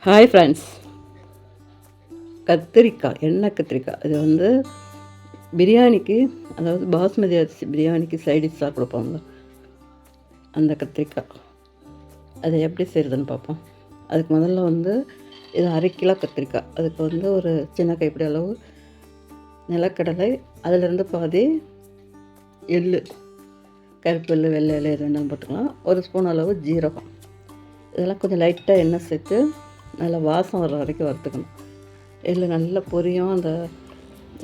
Hi friends, கத்திரிக்காய், எண்ணெய் கத்திரிக்காய். இது வந்து பிரியாணிக்கு, அதாவது பாஸ்மதி அரிசி பிரியாணிக்கு சைடிஷ் கொடுப்பாங்க. அந்த கத்திரிக்காய் அதை எப்படி செய்கிறதுன்னு பார்ப்போம். அதுக்கு முதல்ல வந்து இது 1/2 கிலோ கத்திரிக்காய். அதுக்கு வந்து ஒரு சின்ன கைப்பிடி அளவு நிலக்கடலை, அதிலிருந்து பாதி எள்ளு, கருப்பு எள்ளு, வெள்ளை எள்ளு ரெண்டும் போட்டுக்கலாம். ஒரு ஸ்பூன் அளவு ஜீரகம். இதெல்லாம் கொஞ்சம் லைட்டாக எண்ணெய் சேர்த்து நல்லா வாசம் வர்ற வரைக்கும் வறுத்துக்கணும். எள்ளு நல்லா பொரியும், அந்த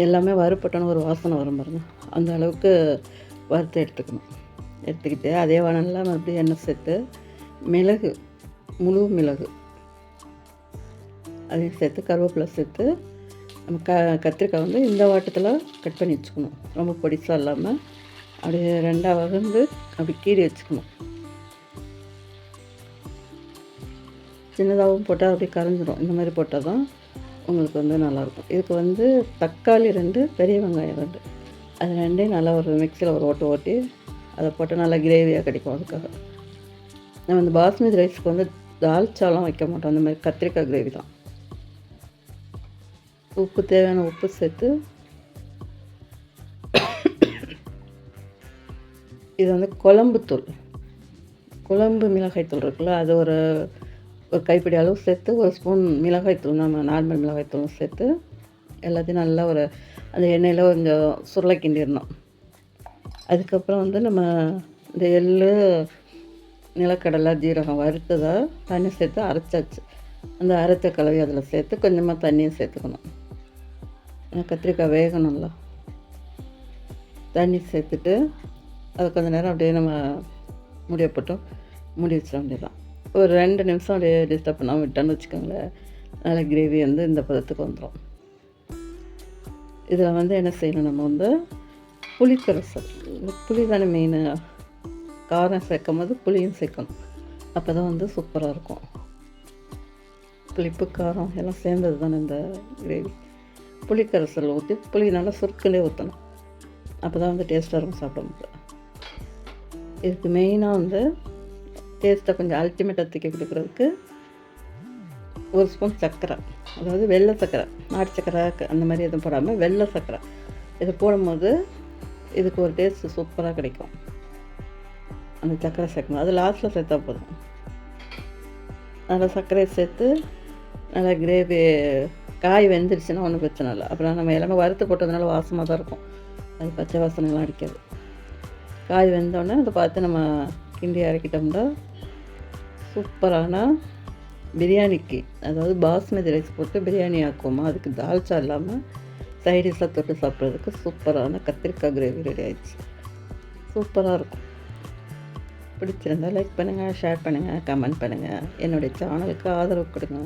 எல்லாமே வறுப்பட்டோன்னு ஒரு வாசனை வரும் பாருங்க, அந்த அளவுக்கு வறுத்து எடுத்துக்கிட்டு அதே வானலில் மறுபடியும் எண்ணெய் சேர்த்து மிளகு, முழு மிளகு அதையும் சேர்த்து கருவேப்பிலை சேர்த்து நம்ம கத்திரிக்காய் வந்து இந்த வாட்டத்தில் கட் பண்ணி வச்சுக்கணும். ரொம்ப பொடிசாக இல்லாமல் அப்படியே ரெண்டாக வகுந்து அப்படி கீறி வச்சுக்கணும். சின்னதாகவும் போட்டால் அப்படியே கரைஞ்சிரும். இந்த மாதிரி போட்டால் தான் உங்களுக்கு வந்து நல்லாயிருக்கும். இதுக்கு வந்து தக்காளி 2, பெரிய வெங்காயம் 2, அது ரெண்டையும் நல்லா ஒரு மிக்சியில் ஒரு ஓட்டி அதை போட்டு நல்லா கிரேவியாக கிடைக்கும். அதுக்காக நம்ம இந்த பாஸ்மதி ரைஸுக்கு வந்து தால்ச்சாலாம் வைக்க மாட்டோம். அந்த மாதிரி கத்திரிக்காய் கிரேவி தான். உப்பு, தேவையான உப்பு சேர்த்து இது வந்து குழம்பு மிளகாய்த்தூள் இருக்குல்ல, அது ஒரு கைப்பிடி அளவு சேர்த்து, ஒரு ஸ்பூன் மிளகாய்த்தூள், நம்ம நார்மல் மிளகாய்த்தூளும் சேர்த்து எல்லாத்தையும் நல்லா அந்த எண்ணெயில் கொஞ்சம் சுருளை கிண்டிடணும். அதுக்கப்புறம் வந்து நம்ம இந்த எள்ளு, நிலக்கடலை, ஜீரகம் வறுத்ததை தண்ணி சேர்த்து அரைச்சாச்சு. அந்த அரைச்ச கலவை அதில் சேர்த்து கொஞ்சமாக தண்ணியும் சேர்த்துக்கணும். கத்திரிக்காய் வேகணும்ல, தண்ணி சேர்த்துட்டு அதை கொஞ்சம் நேரம் அப்படியே நம்ம மூடி வச்சிட வேண்டியதான். ஒரு 2 நிமிஷம் அப்படியே டிஸ்டர்ப் பண்ணாமல் விட்டோன்னு வச்சுக்கோங்களேன், நல்லா கிரேவி வந்து இந்த பதத்துக்கு வந்துடும். இதில் வந்து என்ன செய்யணும், நம்ம வந்து புளிக்கரைசல், புளி தானே மெயின். காரம் சேர்க்கும் போது புளியும் சேர்க்கணும். அப்போ தான் வந்து சூப்பராக இருக்கும். புளிப்பு காரம் எல்லாம் சேர்ந்தது தானே இந்த கிரேவி. புளிக்கரைசல் ஊற்றி புளி நல்லா சுருக்கிலே ஊற்றணும். அப்போ தான் வந்து டேஸ்ட்டாக இருக்கும் சாப்பிடும்போது. இதுக்கு மெயினாக வந்து டேஸ்ட்டை கொஞ்சம் அல்டிமேட்டாக தூக்கி கொடுக்குறதுக்கு ஒரு ஸ்பூன் சர்க்கரை, அதாவது வெள்ளை சர்க்கரை, நாட்டு சர்க்கரை அந்த மாதிரி எதுவும் போடாமல் வெள்ளை சர்க்கரை. இதை போடும்போது இதுக்கு ஒரு டேஸ்ட்டு சூப்பராக கிடைக்கும். அந்த சர்க்கரை சேர்க்கணும், அது லாஸ்ட்டில் சேர்த்தா போதும். அதில் சர்க்கரையை சேர்த்து நல்லா கிரேவி, காய் வெந்துருச்சுன்னா ஒன்றும் பிரச்சனை இல்லை. அப்புறம் நம்ம எல்லாமே வறுத்து போட்டதுனால வாசமாக தான் இருக்கும், அது பச்சை வாசனைலாம் அடிக்காது. காய் வெந்தோடனே அதை பார்த்து நம்ம கிண்டி இறக்கிட்டோம்னா சூப்பரான பிரியாணிக்கு, அதாவது பாஸ்மதி ரைஸ் போட்டு பிரியாணி ஆக்குவோமா, அதுக்கு தால்ச்சா இல்லாமல் சைடிஷாக தொட்டு சாப்பிட்றதுக்கு சூப்பரான கத்திரிக்காய் கிரேவி ரெடி ஆயிடுச்சு. சூப்பராக இருக்கும். பிடிச்சிருந்தால் லைக் பண்ணுங்கள், ஷேர் பண்ணுங்கள், கமெண்ட் பண்ணுங்கள். என்னுடைய சேனலுக்கு ஆதரவு கொடுங்க.